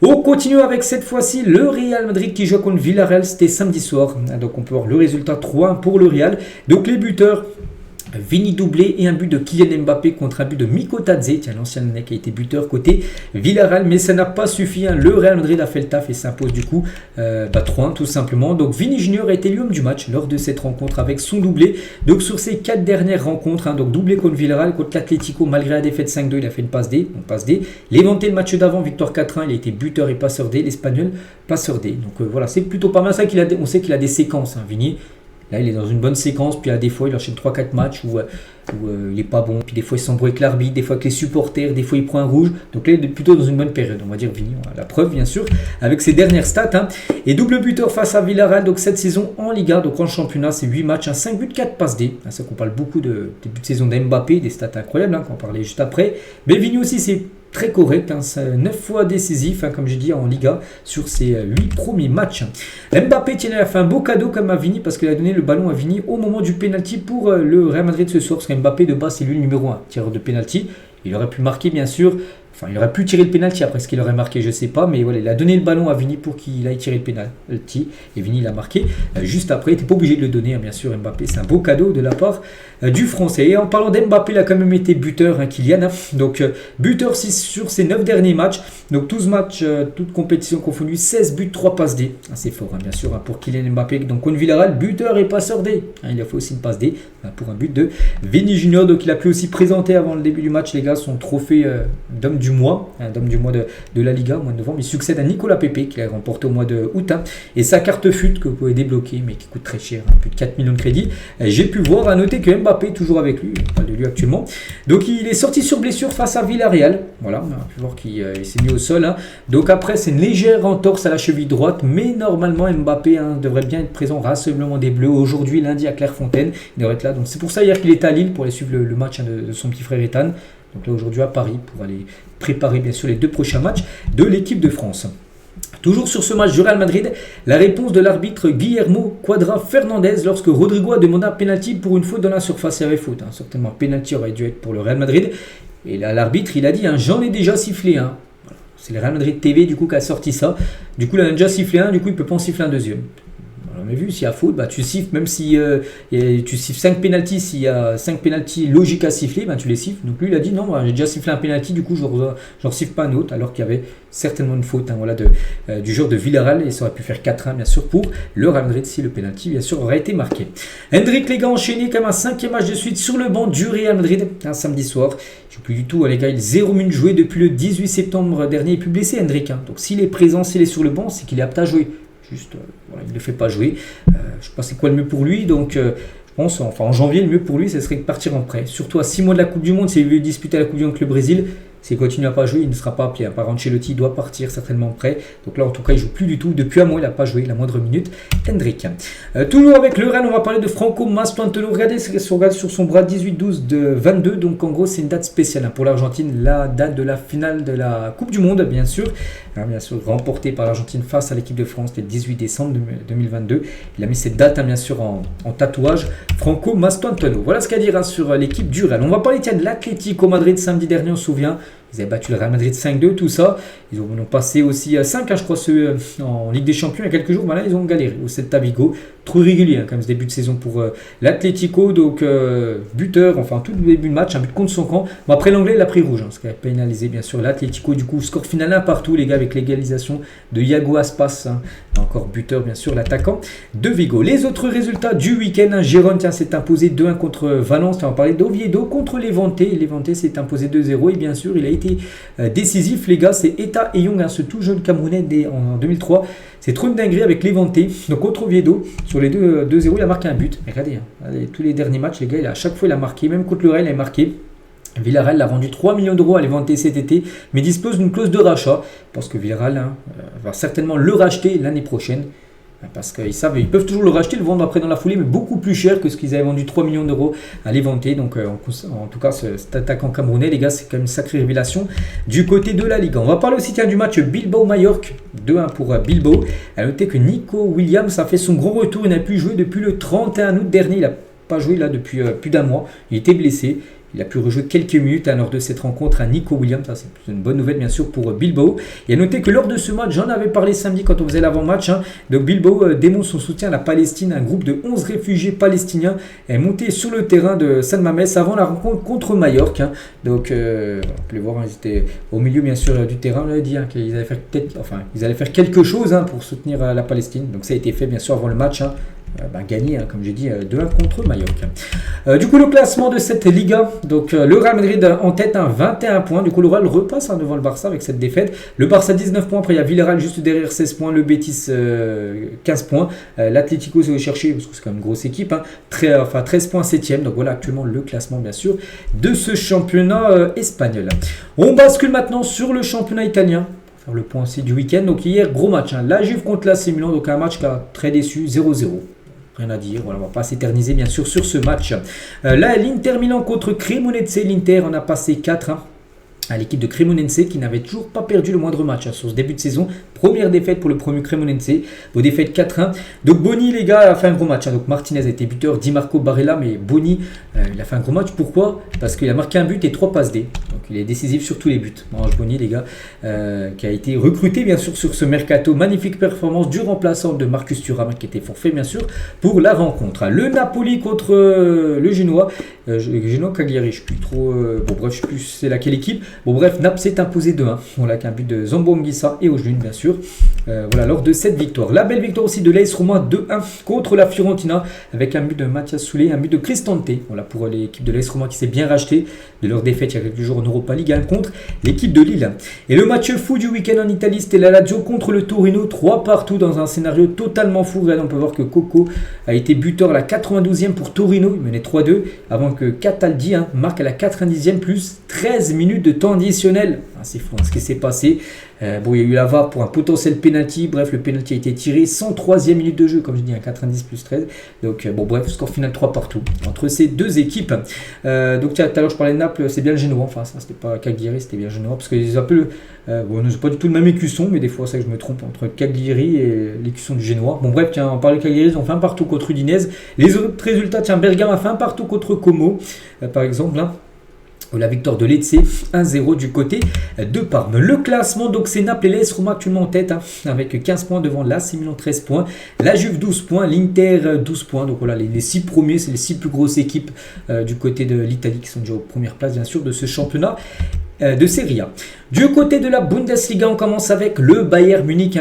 On continue avec cette fois-ci le Real Madrid qui joue contre Villarreal, c'était samedi soir. Donc on peut voir le résultat 3-1 pour le Real. Donc les buteurs, Vini doublé et un but de Kylian Mbappé contre un but de Miko Tadze, l'ancien mec qui a été buteur côté Villarreal, mais ça n'a pas suffi. Le Real Madrid a fait le taf et s'impose du coup 3-1 tout simplement. Donc Vini Junior a été l'homme du match lors de cette rencontre avec son doublé. Donc sur ces 4 dernières rencontres, donc doublé contre Villarreal, contre l'Atlético, malgré la défaite 5-2, il a fait une passe D. Levante le match d'avant, victoire 4-1, il a été buteur et passeur D, l'Espagnol passeur D. Donc voilà, c'est plutôt pas mal ça on sait qu'il a des séquences, Vini. Là, il est dans une bonne séquence, puis à des fois, il enchaîne 3-4 matchs où il est pas bon, puis des fois, il s'embrouille avec l'arbitre, des fois avec les supporters, des fois, il prend un rouge. Donc là, il est plutôt dans une bonne période, on va dire Vini. La preuve, bien sûr, avec ses dernières stats. Et double buteur face à Villarreal, donc cette saison en Liga, donc en championnat, c'est 8 matchs, 5 buts, 4 passes D. C'est ça qu'on parle beaucoup des buts de saison d'Mbappé, des stats incroyables, qu'on parlait juste après. Mais Vini aussi, c'est très correct, 9 fois décisif, comme j'ai dit, en Liga sur ses 8 premiers matchs. Mbappé a fait un beau cadeau comme à Vini parce qu'il a donné le ballon à Vini au moment du penalty pour le Real Madrid ce soir, parce qu'Mbappé de base c'est lui le numéro 1 tireur de penalty. Il aurait pu marquer bien sûr, il aurait pu tirer le penalty, après ce qu'il aurait marqué je sais pas, mais voilà, il a donné le ballon à Vini pour qu'il aille tirer le penalty et Vini l'a marqué juste après. Il n'était pas obligé de le donner, bien sûr. Mbappé, c'est un beau cadeau de la part du Français. Et en parlant d'Mbappé, il a quand même été buteur, Kylian, donc buteur 6 sur ses 9 derniers matchs, donc 12 matchs, toutes compétitions confondues, 16 buts, 3 passes D. C'est fort bien sûr pour Kylian Mbappé, donc contre Villarreal, buteur et passeur D. Il a fait aussi une passe D pour un but de Vini Junior. Donc il a pu aussi présenter avant le début du match, les gars, son trophée d'homme du mois, de la Liga au mois de novembre. Il succède à Nicolas Pepe qui l'a remporté au mois de août, et sa carte FUT que vous pouvez débloquer mais qui coûte très cher, plus de 4 millions de crédits. J'ai pu voir, à noter que Mbappé est toujours avec lui, on parle de lui actuellement. Donc il est sorti sur blessure face à Villarreal. Voilà, on a pu voir qu'il s'est mis au sol. Donc après c'est une légère entorse à la cheville droite, mais normalement Mbappé devrait bien être présent au rassemblement des Bleus aujourd'hui lundi à Clairefontaine. Il devrait être là. Donc c'est pour ça hier qu'il était à Lille pour aller suivre le match de son petit frère Ethan. Donc là aujourd'hui à Paris pour aller préparer bien sûr les 2 prochains matchs de l'équipe de France. Toujours sur ce match du Real Madrid, la réponse de l'arbitre Guillermo Cuadra Fernandez lorsque Rodrigo a demandé un penalty pour une faute dans la surface. Il y avait faute, certainement un penalty aurait dû être pour le Real Madrid. Et là l'arbitre il a dit j'en ai déjà sifflé un. Voilà. C'est le Real Madrid TV du coup qui a sorti ça. Du coup il en a déjà sifflé un, du coup il ne peut pas en siffler un deuxième. On a vu, s'il y a faute, tu siffles, même si tu siffles 5 pénaltys, s'il y a 5 pénaltys logiques à siffler, tu les siffles. Donc lui, il a dit non, j'ai déjà sifflé un pénalty, du coup, je ne siffle pas un autre, alors qu'il y avait certainement une faute du joueur de Villarreal, et ça aurait pu faire 4-1, bien sûr, pour le Real Madrid, si le pénalty, bien sûr, aurait été marqué. Hendrik, les gars, enchaîné comme un 5e match de suite sur le banc du Real Madrid, un samedi soir. Je ne joue plus du tout, les gars, il 0 minutes jouées depuis le 18 septembre dernier, et puis blessé, Hendrik. Donc s'il est présent, s'il est sur le banc, c'est qu'il est apte à jouer. Juste, il ne le fait pas jouer. Je ne sais pas c'est quoi le mieux pour lui. Donc, je pense, en janvier, le mieux pour lui, ce serait de partir en prêt. Surtout à 6 mois de la Coupe du Monde, s'il veut disputer la Coupe du Monde avec le Brésil, s'il continue à pas jouer, il ne sera pas appelé. Par Ancelotti, il doit partir certainement en prêt. Donc là, en tout cas, il ne joue plus du tout. Depuis un mois, il n'a pas joué la moindre minute. Hendrik. Toujours avec le Real, on va parler de Franco Mastantuono. Regardez sur son bras 18-12 de 22. Donc en gros, c'est une date spéciale pour l'Argentine. La date de la finale de la Coupe du Monde, bien sûr. Bien sûr, remportée par l'Argentine face à l'équipe de France le 18 décembre 2022. Il a mis cette date, bien sûr, en tatouage. Franco Mastantuono. Voilà ce qu'à dire sur l'équipe du Real. On va parler de l'Atlético Madrid samedi dernier, on se souvient. Ils avaient battu le Real Madrid 5-2, tout ça. Ils ont passé aussi 5, je crois, ceux en Ligue des Champions il y a quelques jours. Voilà, ils ont galéré au Celta Vigo. Trop irrégulier, comme ce début de saison pour l'Atlético. Donc, buteur, enfin, tout le début de match, un but contre son camp. Bon, après, l'anglais, il a pris rouge, ce qui a pénalisé, bien sûr, l'Atlético. Du coup, score final 1 partout, les gars, avec l'égalisation de Iago Aspas. Encore buteur, bien sûr, l'attaquant de Vigo. Les autres résultats du week-end, Gérone s'est imposé 2-1 contre Valence. On va parler d'Oviedo contre Levante. Levante s'est imposé 2-0 et bien sûr, il a été décisif, les gars. C'est Eta et Young, ce tout jeune Camerounais en 2003. C'est trop une dinguerie avec Levante. Donc contre Oviedo, sur les 2-0, il a marqué un but. Mais regardez, tous les derniers matchs, les gars, à chaque fois, il a marqué. Même contre le Real, il a marqué. Villarreal a vendu 3 millions d'euros à Levante cet été, mais dispose d'une clause de rachat, parce que Villarreal va certainement le racheter l'année prochaine, parce qu'ils savent, ils peuvent toujours le racheter, le vendre après dans la foulée, mais beaucoup plus cher que ce qu'ils avaient vendu 3 millions d'euros à Levante. Donc en tout cas, cet attaquant camerounais, les gars, c'est quand même une sacrée révélation du côté de la Ligue. On va parler aussi du match Bilbao-Majorque, 2-1 pour Bilbao. À noter que Nico Williams a fait son grand retour, il n'a plus joué depuis le 31 août dernier, il n'a pas joué là depuis plus d'un mois, il était blessé. Il a pu rejouer quelques minutes lors de cette rencontre à Nico Williams. Ça, c'est une bonne nouvelle, bien sûr, pour Bilbao. Et à noter que lors de ce match, j'en avais parlé samedi quand on faisait l'avant-match. Donc Bilbao démontre son soutien à la Palestine. Un groupe de 11 réfugiés palestiniens est monté sur le terrain de San Mamés avant la rencontre contre Majorque. Donc, on peut les voir, ils étaient au milieu, bien sûr, du terrain. On a dit qu'ils allaient faire quelque chose pour soutenir la Palestine. Donc, ça a été fait, bien sûr, avant le match. Gagné, comme j'ai dit, 2-1 contre Majorque. Du coup, le classement de cette Liga, donc le Real Madrid en tête, 21 points. Du coup, le Real repasse devant le Barça avec cette défaite. Le Barça 19 points, après il y a Villarreal juste derrière 16 points, le Betis 15 points. L'Atlético, si vous cherchez, parce que c'est quand même une grosse équipe, 13 points 7ème. Donc voilà actuellement le classement, bien sûr, de ce championnat espagnol. On bascule maintenant sur le championnat italien. Le point aussi du week-end. Donc hier, gros match. La Juve contre l'AC Milan, donc un match qui a très déçu, 0-0. Rien à dire, voilà, on ne va pas s'éterniser bien sûr sur ce match. Là, l'Inter Milan contre Cremonese. L'Inter en a passé 4 à l'équipe de Cremonense qui n'avait toujours pas perdu le moindre match sur ce début de saison. Première défaite pour le premier Cremonense. Vos défaites 4-1. Donc Boni, les gars, a fait un gros match. Donc Martinez a été buteur, Di Marco Barella, mais Boni, il a fait un gros match. Pourquoi? Parce qu'il a marqué un but et 3 passes D. Donc il est décisif sur tous les buts. Ange Boni, les gars, qui a été recruté bien sûr sur ce mercato. Magnifique performance du remplaçant de Marcus Thuram qui était forfait bien sûr pour la rencontre. Le Napoli contre le Genoa. Genoa Cagliari, je ne sais plus trop. Bon bref, je ne sais plus c'est laquelle équipe. Bon bref, Naples s'est imposé 2-1. On a qu'un but de Zambo Anguissa et Ojlund bien sûr. Voilà, lors de cette victoire. La belle victoire aussi de l'AS Roma 2-1 contre la Fiorentina avec un but de Mathias Soulé, un but de Cristante. Voilà pour l'équipe de l'AS Roma qui s'est bien rachetée de leur défaite il y a quelques jours en Europa League contre l'équipe de Lille. Et le match fou du week-end en Italie, c'était la Lazio contre le Torino, 3 partout dans un scénario totalement fou. Regardez, on peut voir que Coco a été buteur à la 92e pour Torino, il menait 3-2 avant que Cataldi marque à la 90e plus 13 minutes de temps additionnel. C'est fou ce qui s'est passé. Il y a eu la VAR pour un potentiel penalty. Bref, le penalty a été tiré 103e minute de jeu, comme je dis, 90 plus 13. Donc, bref, score final 3 partout entre ces deux équipes. Donc, tout à l'heure, je parlais de Naples, c'est bien le Génois. Enfin, ça, c'était pas Cagliari, c'était bien le Génois. Parce qu'ils appellent, c'est pas du tout le même écusson, mais des fois, c'est que je me trompe entre Cagliari et l'écusson du Génois. Bon, bref, tiens, on parle de Cagliari, ils ont fait un partout contre Udinese. Les autres résultats, tiens, Bergame a fait un partout contre Como, par exemple, la victoire de Lecce, 1-0 du côté de Parme. Le classement, donc c'est Naples et l'AS Roma actuellement en tête, avec 15 points devant l'AC Milan 13 points, la Juve 12 points, l'Inter 12 points. Donc voilà, les 6 premiers, c'est les 6 plus grosses équipes du côté de l'Italie qui sont déjà aux premières places bien sûr de ce championnat de Serie A. Du côté de la Bundesliga, on commence avec le Bayern Munich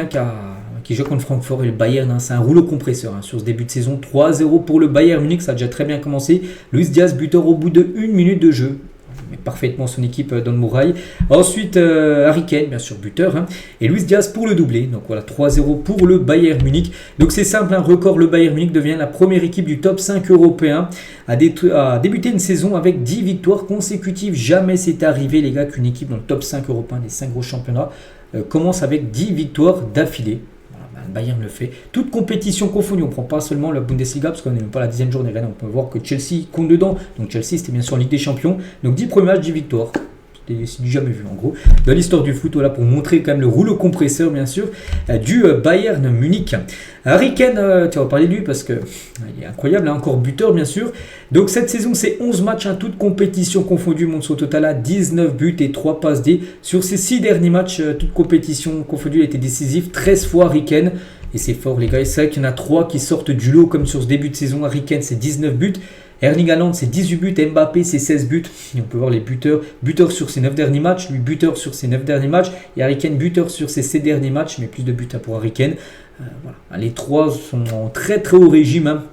qui joue contre Francfort et le Bayern, c'est un rouleau compresseur sur ce début de saison. 3-0 pour le Bayern Munich, ça a déjà très bien commencé. Luis Diaz buteur au bout de 1 minute de jeu. Met parfaitement son équipe dans le mourail. Ensuite, Harry Kane, bien sûr, buteur. Et Luis Diaz pour le doublé. Donc voilà, 3-0 pour le Bayern Munich. Donc c'est simple, record, le Bayern Munich devient la première équipe du top 5 européen à débuter une saison avec 10 victoires consécutives. Jamais c'est arrivé, les gars, qu'une équipe dans le top 5 européen des 5 gros championnats commence avec 10 victoires d'affilée. Le Bayern le fait. Toute compétition confondue. On ne prend pas seulement la Bundesliga parce qu'on n'est même pas à la 10e journée. On peut voir que Chelsea compte dedans. Donc Chelsea, c'était bien sûr en Ligue des Champions. Donc 10 premiers matchs, 10 victoires. c'est du jamais vu en gros, dans l'histoire du foot, voilà, pour montrer quand même le rouleau compresseur bien sûr du Bayern Munich. Harry Kane, tu vas parler de lui parce que il est incroyable, hein, encore buteur bien sûr. Donc cette saison c'est 11 matchs, hein, toutes compétitions confondues, monte son total à 19 buts et 3 passes D. Sur ces 6 derniers matchs, toutes compétitions confondues, il a été décisif 13 fois Harry Kane. Et c'est fort les gars, et c'est vrai qu'il y en a 3 qui sortent du lot comme sur ce début de saison. Harry Kane c'est 19 buts, Erling Haaland c'est 18 buts, Mbappé c'est 16 buts. Et on peut voir les buteurs sur ses 9 derniers matchs, lui buteur sur ses 9 derniers matchs, et Harry Kane buteur sur ses 7 derniers matchs, mais plus de buts pour Harry Kane. Voilà. Les 3 sont en très très haut régime, hein,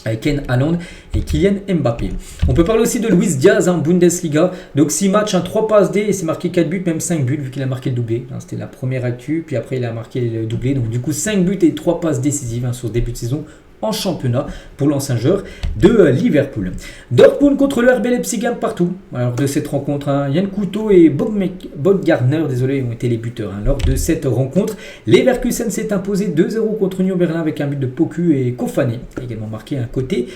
avec Kane, Haaland et Kylian Mbappé. On peut parler aussi de Luis Diaz en Bundesliga. Donc 6 matchs, 3 passes D et c'est marqué 4 buts, même 5 buts vu qu'il a marqué le doublé. C'était la première actu, puis après il a marqué le doublé. Donc du coup 5 buts et 3 passes décisives, hein, sur ce début de saison en championnat pour l'ancien joueur de Liverpool. Dortmund contre le RB Leipzig partout. Alors de cette rencontre, hein, Yann Couto et Baumgartner, désolé, ont été les buteurs, hein. Lors de cette rencontre, Leverkusen s'est imposé 2-0 contre Union Berlin avec un but de Poku et Kofane, également marqué un côté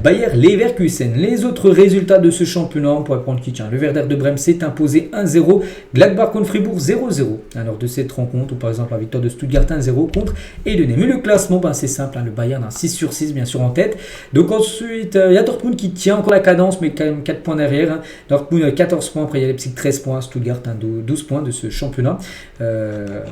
Bayer Leverkusen. Les autres résultats de ce championnat, on pourrait prendre qui tient. Le Werder de Brême s'est imposé 1-0, Gladbach contre Fribourg 0-0. Lors de cette rencontre, ou par exemple la victoire de Stuttgart 1-0 contre Edenay. Mais le classement, c'est simple, hein, le Bayern a 6 sur 6 bien sûr en tête. Donc ensuite il y a Dortmund qui tient encore la cadence mais quand même 4 points derrière, hein. Dortmund 14 points, après il y a Leipzig 13 points, Stuttgart 12 points de ce championnat.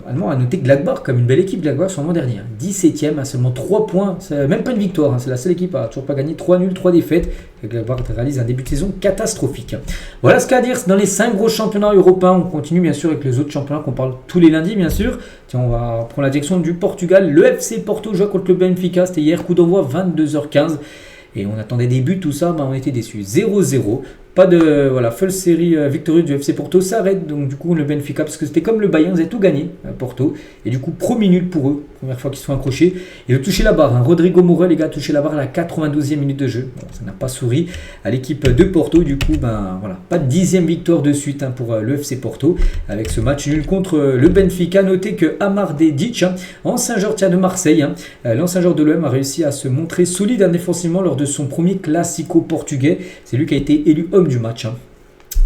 Allemand a noté Gladbach comme une belle équipe, Gladbach sur le mois dernier, 17ème, hein, seulement 3 points, même pas une victoire, hein. C'est la seule équipe à toujours pas gagné, 3 nuls, 3 défaites. Gladbach réalise un début de saison catastrophique. Voilà ce qu'il y a à dire dans les 5 gros championnats européens. On continue bien sûr avec les autres championnats qu'on parle tous les lundis bien sûr. Tiens, on va prendre la direction du Portugal. Le FC Porto joue contre le Benfica, c'était hier, coup d'envoi 22h15. Et on attendait des buts, tout ça, on était déçus. 0-0. Pas de full série victorieuse du FC Porto s'arrête donc du coup le Benfica parce que c'était comme le Bayern, ils avaient tout gagné Porto et du coup premier nul pour eux, première fois qu'ils se font accrocher et de toucher la barre, hein. Rodrigo Moura les gars touché la barre à la 92e minute de jeu, bon, ça n'a pas souri à l'équipe de Porto, du coup pas de 10e victoire de suite, hein, pour le FC Porto avec ce match nul contre le Benfica. Notez que Amar Dedic, hein, ancien joueur de Marseille, hein, l'ancien joueur de l'OM a réussi à se montrer solide, hein, défensivement lors de son premier classico portugais, c'est lui qui a été élu homme du match, hein.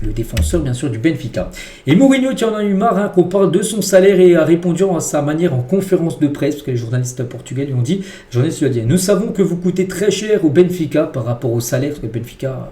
Le défenseur bien sûr du Benfica. Et Mourinho qui en a eu marre, hein, qu'on parle de son salaire et a répondu à sa manière en conférence de presse parce que les journalistes portugais lui ont dit, le journaliste lui a dit, nous savons que vous coûtez très cher au Benfica par rapport au salaire, parce que le Benfica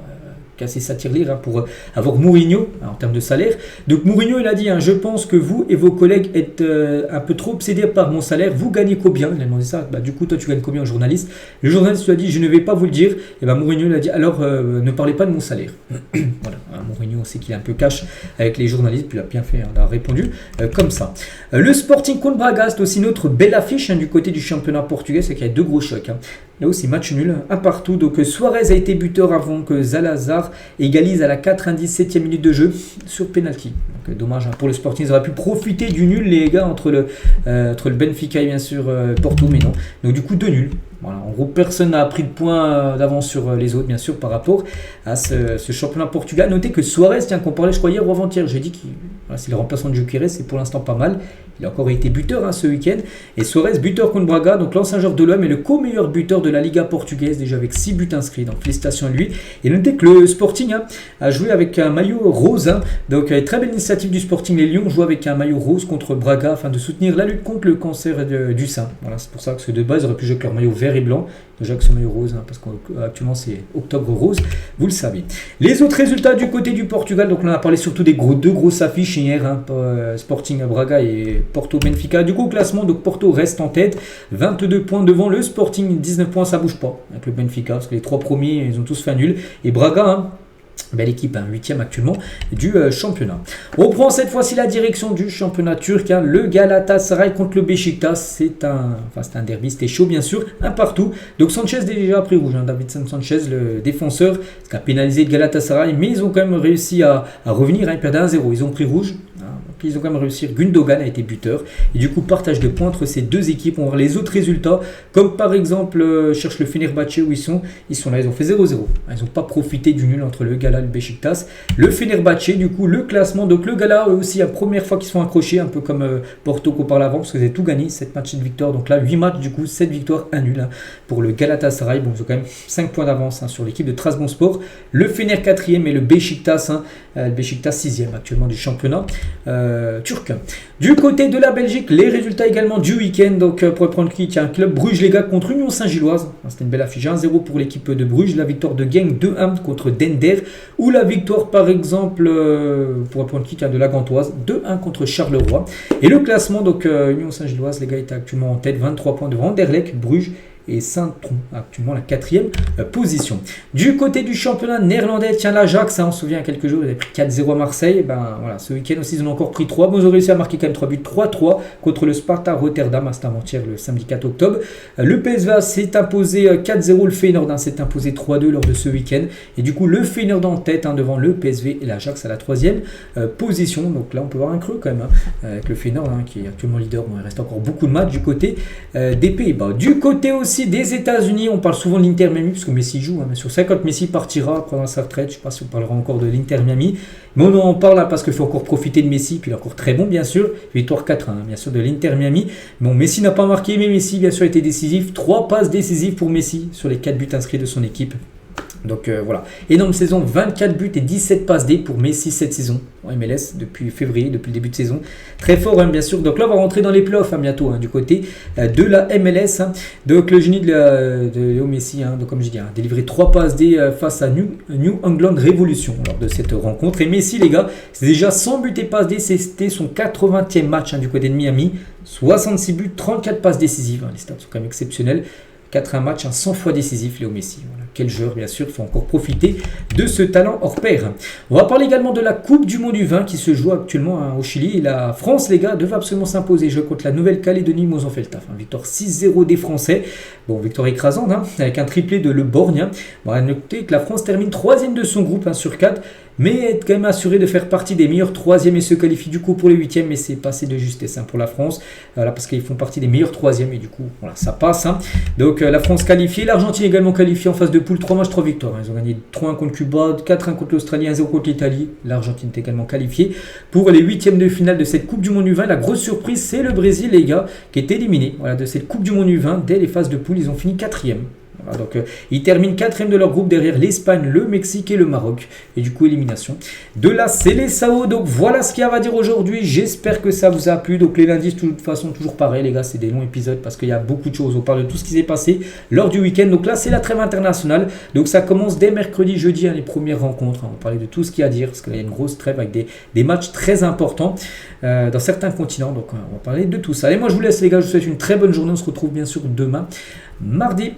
cassé sa tirelire, hein, pour avoir Mourinho, hein, en termes de salaire. Donc Mourinho il a dit, hein, je pense que vous et vos collègues êtes un peu trop obsédés par mon salaire, vous gagnez combien? Il a demandé ça, du coup toi tu gagnes combien au journaliste? Le journaliste lui a dit, je ne vais pas vous le dire, et Mourinho il a dit, alors ne parlez pas de mon salaire. Voilà, hein, Mourinho on sait qu'il est un peu cash avec les journalistes, puis il a bien fait, hein, il a répondu comme ça. Le Sporting contre Braga, c'est aussi notre belle affiche, hein, du côté du championnat portugais, c'est qu'il y a 2 gros chocs, hein. Là aussi match nul, un partout. Donc Suarez a été buteur avant que Salazar égalise à la 97e minute de jeu sur penalty. Donc dommage, hein, pour le Sporting, ils auraient pu profiter du nul les gars entre le Benfica et bien sûr Porto, mais non. Donc du coup 2 nuls. Voilà, en gros personne n'a pris de points d'avance sur les autres bien sûr par rapport à ce championnat portugais. Notez que Suarez, tiens qu'on parlait je crois hier ou avant-hier, j'ai dit que c'est le remplaçant de Gyökeres, c'est pour l'instant pas mal. Il a encore été buteur, hein, ce week-end. Et Suarez, buteur contre Braga, donc l'ancien joueur de l'OM est le co-meilleur buteur de la Liga portugaise, déjà avec 6 buts inscrits. Donc félicitations à lui. Et notez que le Sporting, hein, a joué avec un maillot rose, hein. Donc très belle initiative du Sporting. Les Lions jouent avec un maillot rose contre Braga afin de soutenir la lutte contre le cancer du sein. Voilà, c'est pour ça que de base, ils auraient pu jouer avec leur maillot vert et blanc. Déjà que ce maillot rose, hein, parce qu'actuellement c'est octobre rose, vous le savez. Les autres résultats du côté du Portugal, donc on a parlé surtout des deux grosses affiches hier, hein, Sporting Braga et Porto Benfica. Du coup au classement, donc Porto reste en tête, 22 points devant le Sporting, 19 points, ça bouge pas avec le Benfica, parce que les 3 premiers ils ont tous fait nul. Et Braga, hein, belle équipe, hein, 8e actuellement du championnat. On prend cette fois-ci la direction du championnat turc, hein, le Galatasaray contre le Beşiktaş. C'est un derby, c'était chaud bien sûr, un partout. Donc Sanchez déjà pris rouge, hein, Davinson Sanchez, le défenseur, qui a pénalisé le Galatasaray, mais ils ont quand même réussi à revenir, hein, ils perdent 1-0, ils ont pris rouge. Hein, donc ils ont quand même réussi. Gundogan a été buteur. Et du coup, partage de points entre ces deux équipes. On va voir les autres résultats. Comme par exemple, cherche le Fenerbahçe où ils sont. Ils sont là, ils ont fait 0-0. Ils n'ont pas profité du nul entre le Gala et le Beşiktaş. Le Fenerbahçe, du coup, le classement. Donc le Gala, eux aussi, la première fois qu'ils sont accrochés, un peu comme Porto qu'on parle avant, parce qu'ils avaient tout gagné, 7 matchs de victoire. Donc là, 8 matchs, du coup, 7 victoires, 1 nul pour le Galatasaray. Bon, ils ont quand même 5 points d'avance sur l'équipe de Trabzonspor. Le Fener 4e et le Beşiktaş, le Beşiktaş 6e actuellement du championnat turc. Du côté de la Belgique, les résultats également du week-end. Donc pour prendre qui, tiens, club Bruges les gars contre Union Saint-Gilloise. C'était une belle affiche, 1-0 pour l'équipe de Bruges. La victoire de Genk 2-1 contre Dender. Ou la victoire par exemple, pour prendre qui, tiens, de la Gantoise 2-1 contre Charleroi. Et le classement, donc Union Saint-Gilloise, les gars, est actuellement en tête, 23 points devant Anderlecht, Bruges et Saint-Tron, actuellement la 4e position. Du côté du championnat néerlandais, tiens, l'Ajax, on se souvient il y a quelques jours, ils avaient pris 4-0 à Marseille. Ben voilà, ce week-end aussi, ils en ont encore pris 3. Mais ils ont réussi à marquer quand même 3 buts, 3-3 contre le Sparta Rotterdam, c'était avant-hier, le samedi 4 octobre. Le PSV s'est imposé 4-0, le Feyenoord s'est imposé 3-2 lors de ce week-end. Et du coup, le Feyenoord en tête devant le PSV et l'Ajax à la 3e position. Donc là, on peut voir un creux quand même, avec le Feyenoord qui est actuellement leader. Bon, il reste encore beaucoup de matchs du côté des Pays-Bas. Du côté aussi des États-Unis, on parle souvent de l'Inter Miami parce que Messi joue. Mais sur 50, Messi partira pendant sa retraite. Je ne sais pas si on parlera encore de l'Inter Miami, mais on en parle parce qu'il faut encore profiter de Messi. Puis il est encore très bon, bien sûr. Victoire 4-1, bien sûr, de l'Inter Miami. Bon, Messi n'a pas marqué, mais Messi, bien sûr, a été décisif. 3 passes décisives pour Messi sur les 4 buts inscrits de son équipe. Donc voilà, énorme saison, 24 buts et 17 passes D pour Messi cette saison en MLS depuis février, depuis le début de saison. Très fort bien sûr, donc là on va rentrer dans les playoffs bientôt du côté de la MLS. Donc le génie de Léo Messi, donc, comme je dis, délivré 3 passes D face à New England Revolution lors de cette rencontre. Et Messi les gars, c'est déjà 100 buts et passes D, c'était son 80e match du côté de Miami. 66 buts, 34 passes décisives, les stats sont quand même exceptionnels. 4 matchs, 100 fois décisif, Léo Messi. Voilà. Quel joueur, bien sûr, il faut encore profiter de ce talent hors pair. On va parler également de la Coupe du Monde du Vin qui se joue actuellement au Chili. Et la France, les gars, devait absolument s'imposer. Jeu contre la Nouvelle-Calédonie, Mozambique. Victoire 6-0 des Français. Bon, victoire écrasante, avec un triplé de Le Borgne. Bon, à noter que la France termine 3e de son groupe sur 4. Mais est quand même assuré de faire partie des meilleurs 3e et se qualifie du coup pour les 8e. Mais c'est passé de justesse pour la France. Voilà, parce qu'ils font partie des meilleurs 3e et du coup, voilà, ça passe. Donc la France qualifiée. L'Argentine également qualifiée en phase de poule. 3 matchs, 3 victoires. Ils ont gagné 3-1 contre Cuba, 4-1 contre l'Australie, 1-0 contre l'Italie. L'Argentine est également qualifiée pour les 8e de finale de cette Coupe du Monde U20. La grosse surprise, c'est le Brésil, les gars, qui est éliminé de cette Coupe du Monde U20. Dès les phases de poule, ils ont fini 4e. Voilà, donc ils terminent 4e de leur groupe derrière l'Espagne, le Mexique et le Maroc. Et du coup, élimination de la Seleção. Donc voilà ce qu'il y a à dire aujourd'hui. J'espère que ça vous a plu. Donc les lundis, de toute façon, toujours pareil, les gars, c'est des longs épisodes parce qu'il y a beaucoup de choses. On parle de tout ce qui s'est passé lors du week-end. Donc là, c'est la trêve internationale. Donc ça commence dès mercredi, jeudi, les premières rencontres. On va parler de tout ce qu'il y a à dire parce qu'il y a une grosse trêve avec des matchs très importants dans certains continents. Donc on va parler de tout ça. Allez, moi je vous laisse, les gars. Je vous souhaite une très bonne journée. On se retrouve bien sûr demain, mardi.